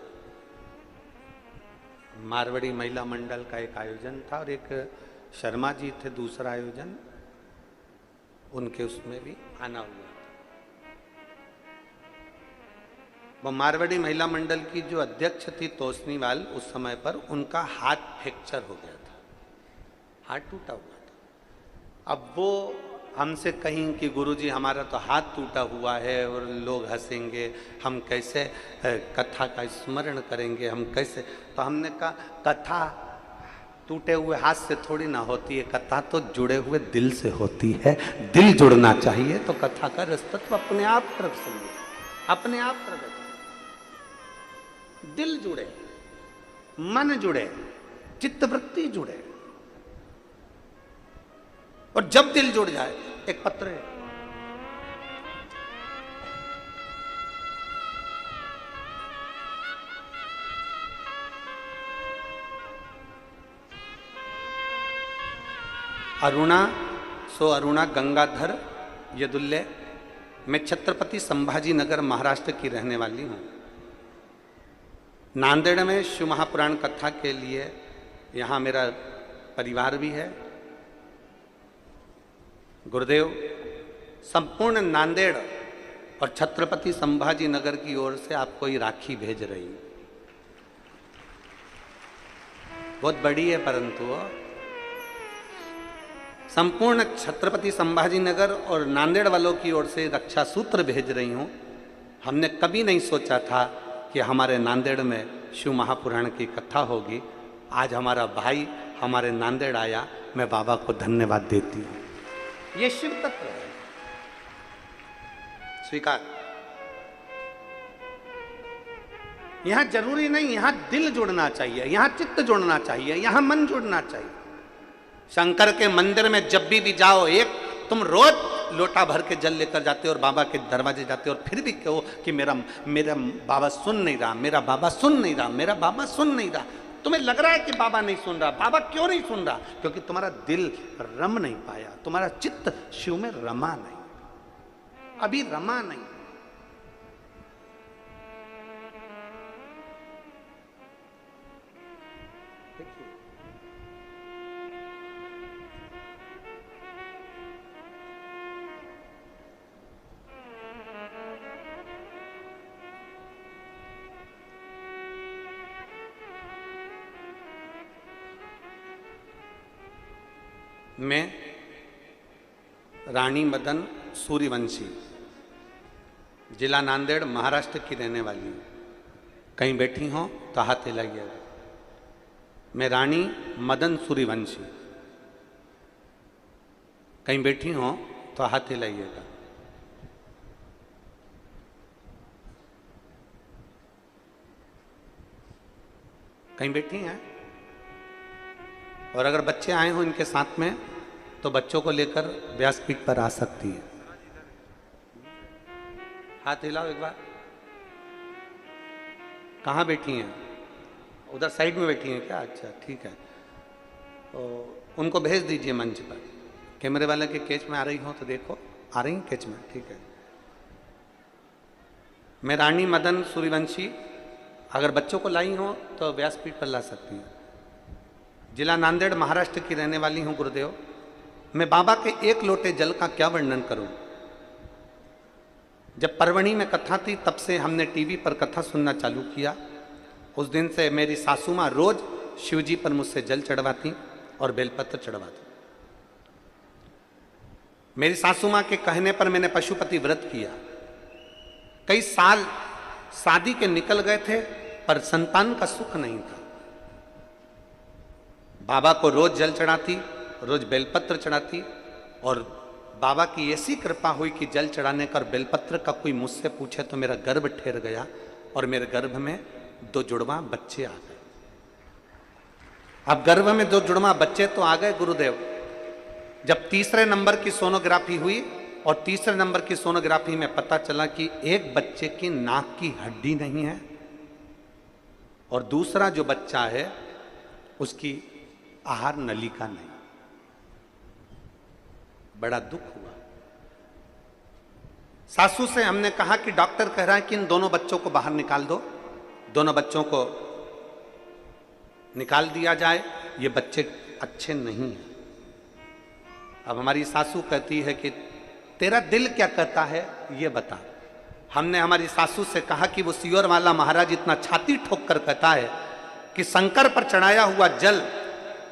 मारवाड़ी महिला मंडल का एक आयोजन था और एक शर्मा जी थे दूसरा आयोजन, उनके उसमें भी आना हुआ। वो मारवाड़ी महिला मंडल की जो अध्यक्ष थी तोसनीवाल, उस समय पर उनका हाथ फ्रैक्चर हो गया था, हाथ टूटा हुआ था। अब वो हमसे कहीं कि गुरुजी हमारा तो हाथ टूटा हुआ है और लोग हंसेंगे, हम कैसे कथा का स्मरण करेंगे, हम कैसे। तो हमने कहा कथा टूटे हुए हाथ से थोड़ी ना होती है, कथा तो जुड़े हुए दिल से होती है। दिल जुड़ना चाहिए तो कथा का रसतत्व अपने आप प्रकट होंगे, अपने आप प्रकट। दिल जुड़े, मन जुड़े, चित्तवृत्ति जुड़े, और जब दिल जुड़ जाए, एक पत्र है, अरुणा सो अरुणा गंगाधर यदुल्य, मैं छत्रपति संभाजी नगर महाराष्ट्र की रहने वाली हूँ। नांदेड़ में शिव महापुराण कथा के लिए यहाँ मेरा परिवार भी है। गुरुदेव संपूर्ण नांदेड़ और छत्रपति संभाजी नगर की ओर से आपको ये राखी भेज रही हूँ। बहुत बड़ी है, परंतु संपूर्ण छत्रपति संभाजी नगर और नांदेड़ वालों की ओर से रक्षा सूत्र भेज रही हूँ। हमने कभी नहीं सोचा था कि हमारे नांदेड़ में शिव महापुराण की कथा होगी। आज हमारा भाई हमारे नांदेड़ आया, मैं बाबा को धन्यवाद देती हूँ। ये शिव तत्व है, स्वीकार। यहां जरूरी नहीं, यहां दिल जुड़ना चाहिए, यहां चित्त जुड़ना चाहिए, यहां मन जुड़ना चाहिए। शंकर के मंदिर में जब भी जाओ, एक तुम रोज लोटा भर के जल लेकर जाते हो और बाबा के दरवाजे जाते हो और फिर भी कहो कि मेरा बाबा सुन नहीं रहा, मेरा बाबा सुन नहीं रहा, मेरा बाबा सुन नहीं रहा। तुम्हें लग रहा है कि बाबा नहीं सुन रहा। बाबा क्यों नहीं सुन रहा? क्योंकि तुम्हारा दिल रम नहीं पाया, तुम्हारा चित्त शिव में रमा नहीं, अभी रमा नहीं। मैं रानी मदन सूर्यवंशी, जिला नांदेड़, महाराष्ट्र की रहने वाली हूँ। कहीं बैठी हो तो हाथ हिलाइएगा। मैं रानी मदन सूर्यवंशी, कहीं बैठी हो तो हाथ हिलाइएगा। कहीं बैठी हैं? और अगर बच्चे आए हो इनके साथ में तो बच्चों को लेकर व्यासपीठ पर आ सकती है। हाथ हिलाओ एक बार। कहाँ बैठी हैं? उधर साइड में बैठी हैं क्या? अच्छा ठीक है, तो उनको भेज दीजिए मंच पर। कैमरे वाले के कैच में आ रही हो तो देखो, आ रही हैं कैच में, ठीक है। मैं रानी मदन सूर्यवंशी, अगर बच्चों को लाई हो तो व्यासपीठ पर ला सकती हैं। जिला नांदेड़, महाराष्ट्र की रहने वाली हूँ। गुरुदेव, मैं बाबा के एक लोटे जल का क्या वर्णन करूं। जब परवणी में कथा थी तब से हमने टीवी पर कथा सुनना चालू किया। उस दिन से मेरी सासू माँ रोज शिवजी पर मुझसे जल चढ़वाती और बेलपत्र चढ़वाती। मेरी सासू माँ के कहने पर मैंने पशुपति व्रत किया। कई साल शादी के निकल गए थे पर संतान का सुख नहीं था। बाबा को रोज जल चढ़ाती, रोज बेलपत्र चढ़ाती, और बाबा की ऐसी कृपा हुई कि जल चढ़ाने का और बेलपत्र का कोई मुझसे पूछे तो मेरा गर्भ ठहर गया और मेरे गर्भ में 2 जुड़वा बच्चे आ गए। अब गर्भ में 2 जुड़वा बच्चे तो आ गए गुरुदेव। जब तीसरे नंबर की सोनोग्राफी हुई और तीसरे नंबर की सोनोग्राफी में पता चला कि एक बच्चे की नाक की हड्डी नहीं है और दूसरा जो बच्चा है उसकी आहार नलिका नहीं। बड़ा दुख हुआ। सासू से हमने कहा कि डॉक्टर कह रहा है कि इन दोनों बच्चों को बाहर निकाल दो। दोनों बच्चों को निकाल दिया जाए, ये बच्चे अच्छे नहीं हैं। अब हमारी सासू कहती है कि तेरा दिल क्या कहता है ये बता। हमने हमारी सासू से कहा कि वो सियोर वाला महाराज इतना छाती ठोक कर कहता है कि शंकर पर चढ़ाया हुआ जल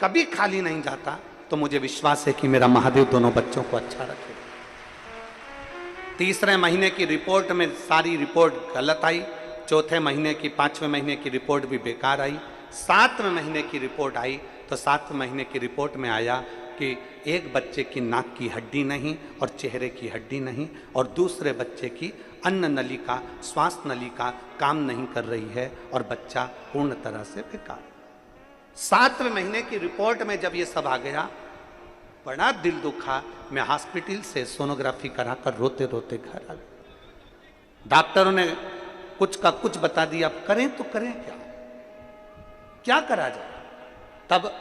कभी खाली नहीं जाता, तो मुझे विश्वास है कि मेरा महादेव दोनों बच्चों को अच्छा रखेगा। तीसरे महीने की रिपोर्ट में सारी रिपोर्ट गलत आई, चौथे महीने की, 5वें महीने की रिपोर्ट भी बेकार आई, 7वें महीने की रिपोर्ट आई तो 7वें महीने की रिपोर्ट में आया कि एक बच्चे की नाक की हड्डी नहीं और चेहरे की हड्डी नहीं, और दूसरे बच्चे की अन्न नलिका, श्वास नलिका काम नहीं कर रही है और बच्चा पूर्ण तरह से बेकार। 7वें महीने की रिपोर्ट में जब ये सब आ गया, बड़ा दिल दुखा। मैं हॉस्पिटल से सोनोग्राफी कराकर रोते रोते घर आ गया। डॉक्टरों ने कुछ का कुछ बता दिया, अब करें तो करें क्या, क्या करा जाए। तब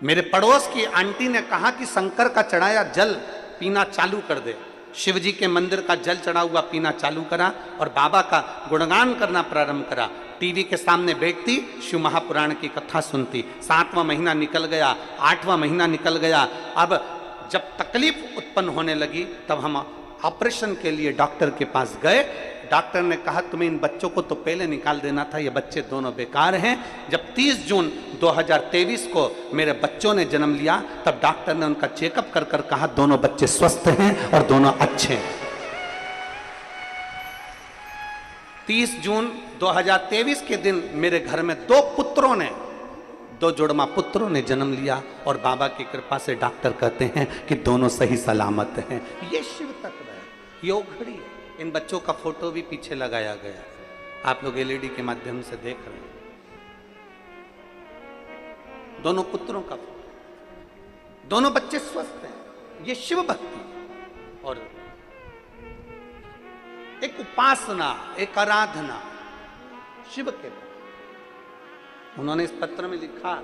मेरे पड़ोस की आंटी ने कहा कि शंकर का चढ़ाया जल पीना चालू कर दे। शिव जी के मंदिर का जल चढ़ा हुआ पीना चालू करा और बाबा का गुणगान करना प्रारंभ करा। टीवी के सामने बैठती, शिव महापुराण की कथा सुनती। 7वां महीना निकल गया, 8वां महीना निकल गया। अब जब तकलीफ उत्पन्न होने लगी तब हम ऑपरेशन के लिए डॉक्टर के पास गए। डॉक्टर ने कहा तुम्हें इन बच्चों को तो पहले निकाल देना था, ये बच्चे दोनों बेकार हैं। जब 30 जून 2023 को मेरे बच्चों ने जन्म लिया तब डॉक्टर ने उनका चेकअप कर कर कहा दोनों बच्चे स्वस्थ हैं और दोनों अच्छे हैं। 30 जून 2023 के दिन मेरे घर में 2 पुत्रों ने, 2 जुड़वा पुत्रों ने जन्म लिया और बाबा की कृपा से डॉक्टर कहते हैं कि दोनों सही सलामत हैं। ये शिव तत्व है, ये ओघड़ी है। इन बच्चों का फोटो भी पीछे लगाया गया है, आप लोग एलईडी के माध्यम से देख रहे हैं। दोनों पुत्रों का फोटो, दोनों बच्चे स्वस्थ हैं। ये शिव भक्ति और एक उपासना, एक आराधना शिव के। उन्होंने इस पत्र में लिखा,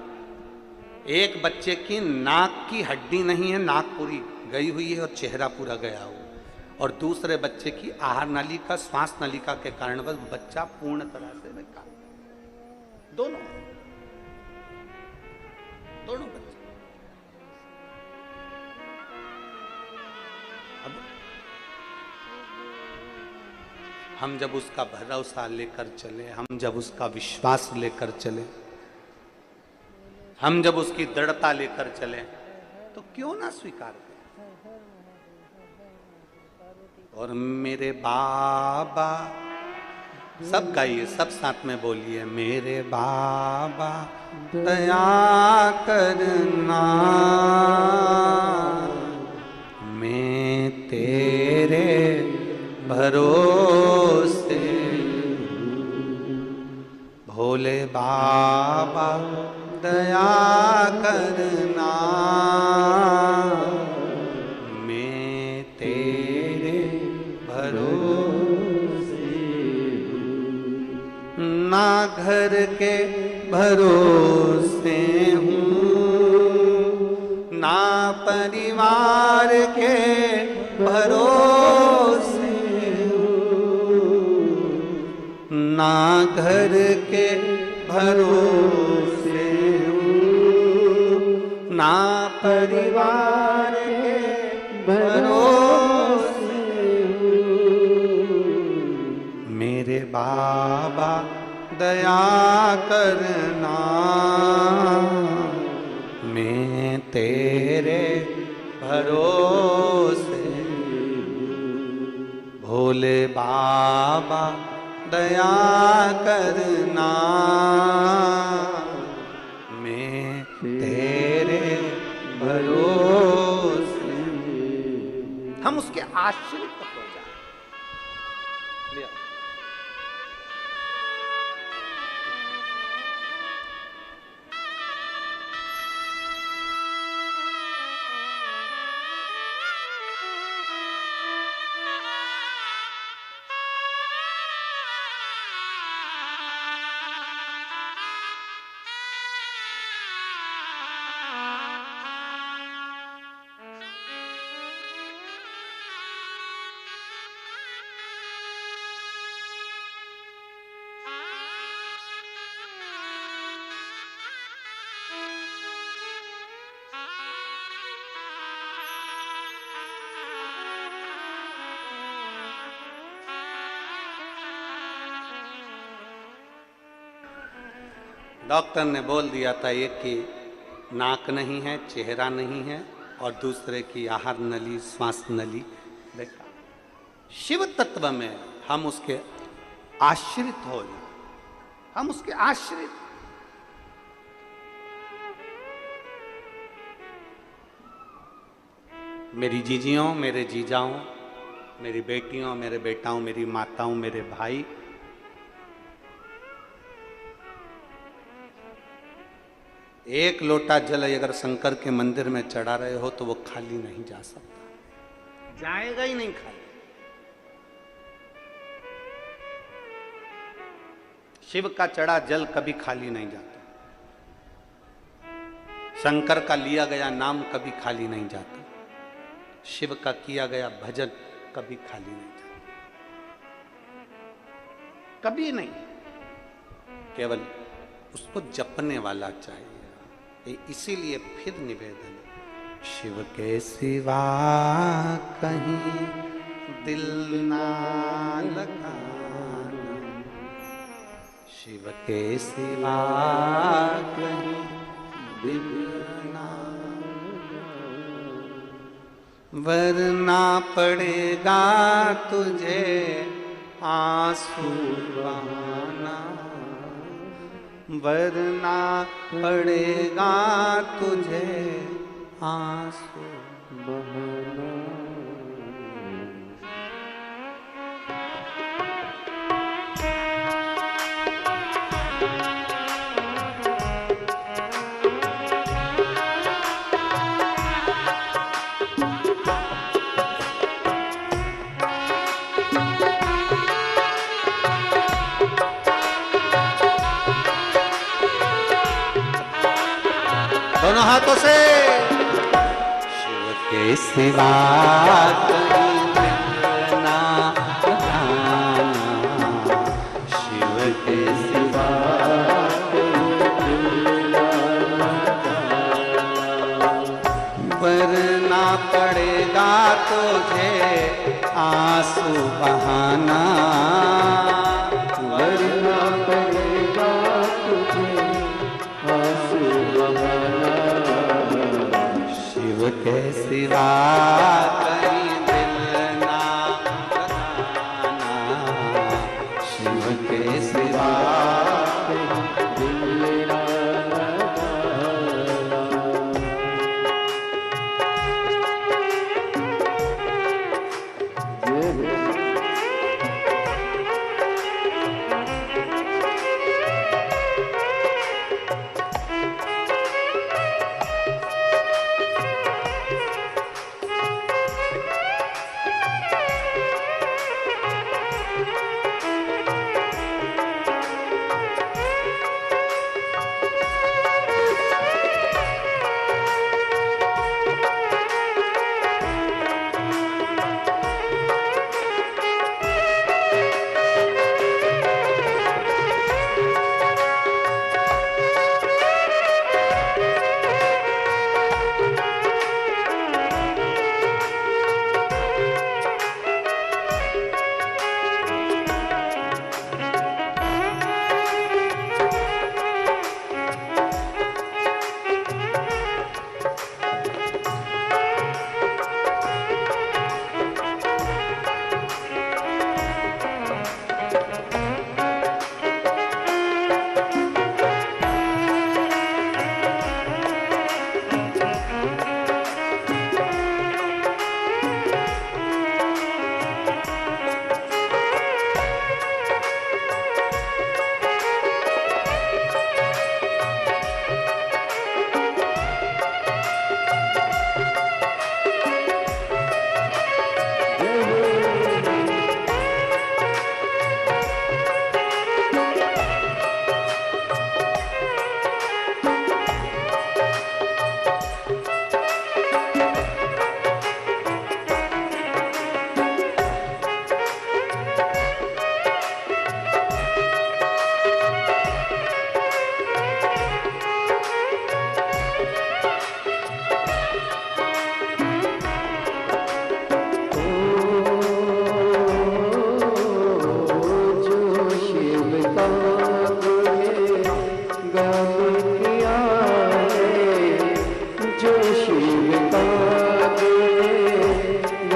एक बच्चे की नाक की हड्डी नहीं है, नाक पूरी गई हुई है और चेहरा पूरा गया हुआ, और दूसरे बच्चे की आहार नलिका, श्वास नलिका के कारणवश बच्चा पूर्ण तरह से बेकार। दोनों बच्चे। अब हम जब उसका भरोसा लेकर चले, हम जब उसका विश्वास लेकर चले, हम जब उसकी दृढ़ता लेकर चले, तो क्यों ना स्वीकार करें। और मेरे बाबा, सब गाइए, सब साथ में बोलिए, मेरे बाबा दया करना, मैं तेरे भरोसे, भोले बाबा दया करना, मैं तेरे भरोसे, ना घर के भरोसे हूँ, ना परिवार के भरोसे हूँ, ना घर के भरोसे हूँ, ना परिवार के भरोसे हूँ, मेरे बाबा दया करना, मैं तेरे भरोसे, भोले बाबा दया करना, मैं तेरे भरोसे। हम उसके आश्रित हो जाए। लिया। डॉक्टर ने बोल दिया था एक कि नाक नहीं है, चेहरा नहीं है, और दूसरे की आहार नली, श्वास नली। देखा, शिव तत्व में हम उसके आश्रित हो, हम उसके आश्रित। मेरी जीजियों, मेरे जीजाओं, मेरी बेटियों, मेरे बेटाओं, मेरी माताओं, मेरे भाई, एक लोटा जल अगर शंकर के मंदिर में चढ़ा रहे हो तो वो खाली नहीं जा सकता, जाएगा ही नहीं खाली। शिव का चढ़ा जल कभी खाली नहीं जाता, शंकर का लिया गया नाम कभी खाली नहीं जाता, शिव का किया गया भजन कभी खाली नहीं जाता, कभी नहीं। केवल उसको जपने वाला चाहिए। इसीलिए फिर निवेदन, शिव के सिवा कहीं दिल ना लगाना, शिव के सिवा कहीं दिल ना, वरना पड़ेगा तुझे आंसू बहाना, वरना पड़ेगा तुझे आंसू बहाना। दोनों हाथों से, शिव के सिवा कहीं दिल ना लगाना, शिव के सिवा कहीं दिल ना लगाना, वरना पड़ेगा तुझे आंसू बहाना, वरना पड़ेगा तुझे आंसू बहाना, शिव के सिवा कहीं दिल ना लगाना, शिव के सिवा कहीं दिल ना लगाना।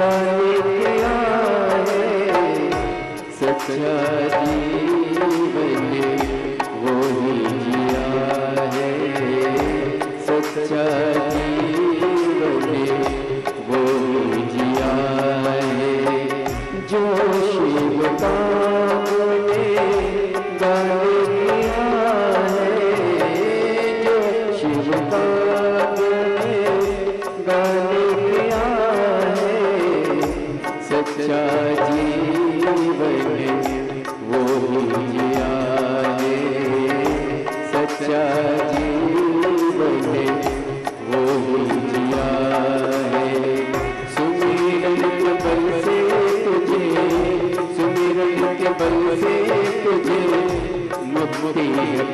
गाने किया है सच्चा जीवन वो ही जिया है सच्चा जीवन वो ही जिया है जो शिव काम में गाने किया है जो शिव काम में गाने किया है सच्चा जीवन वो ही जिया है सच्चा जीवन वो ही जिया है सुमिरन के बल से तुझे सुमिरन के बल से तुझे मुक्ति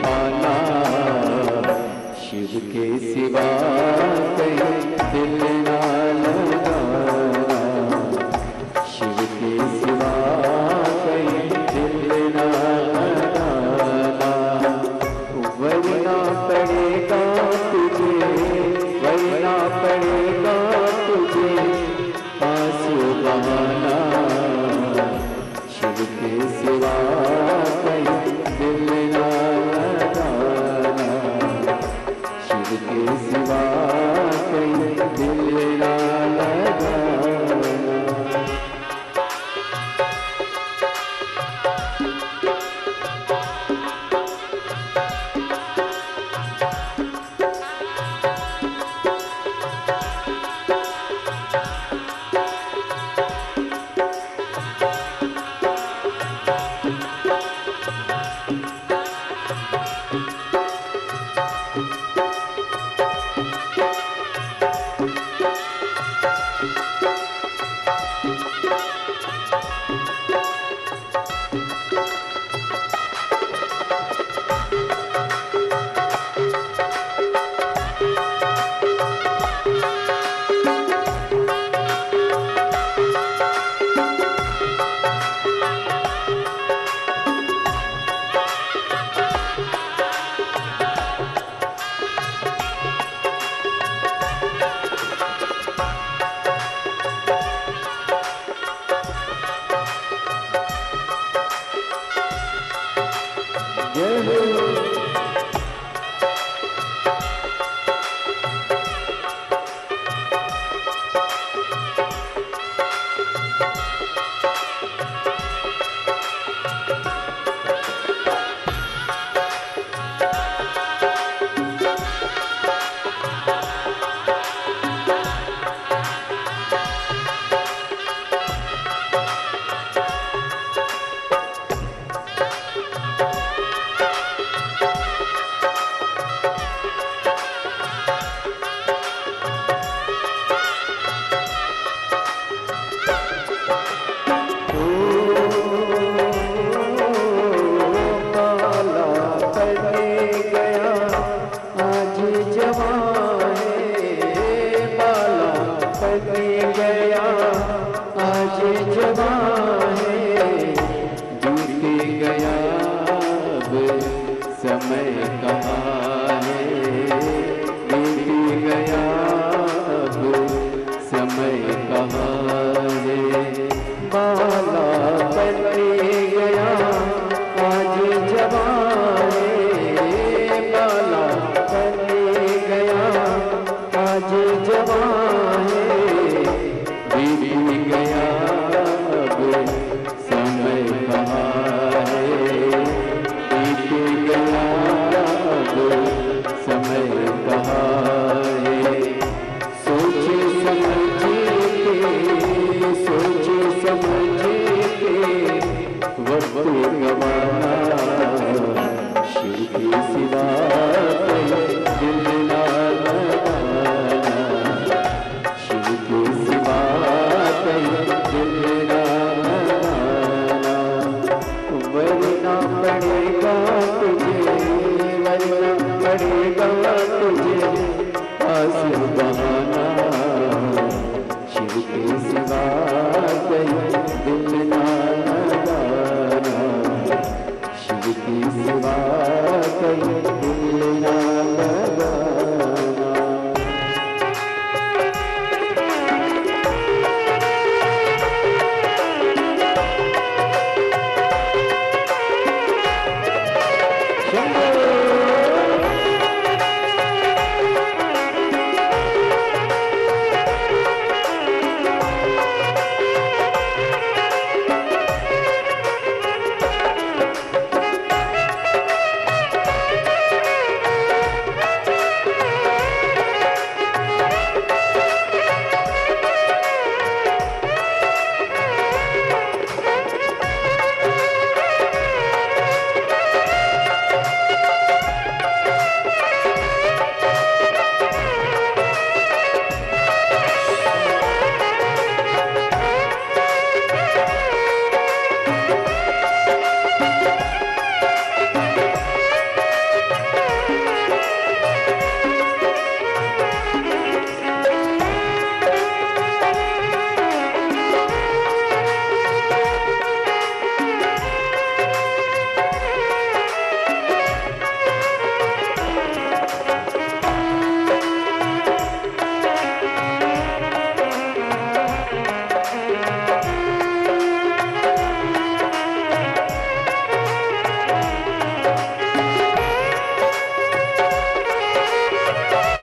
पाना शिव के सिवा कहीं दिल ना लगाना शिव के सिवा कहीं दिल ना लगाना वरना पड़ेगा तुझे वरना पड़ेगा तुझे आंसू बहाना शिव के सिवा कहीं दिल ना लगाना शिव के सिवा कहीं दिल ना लगाना समय कहाँ है बीत गया अब समय कहाँ है बाला बन गया आज जवान है बाला बन गया आज जवान है बीत गया अब समय कहाँ है बीत गया अब समय कहाँ है सोचे समझे के वक्त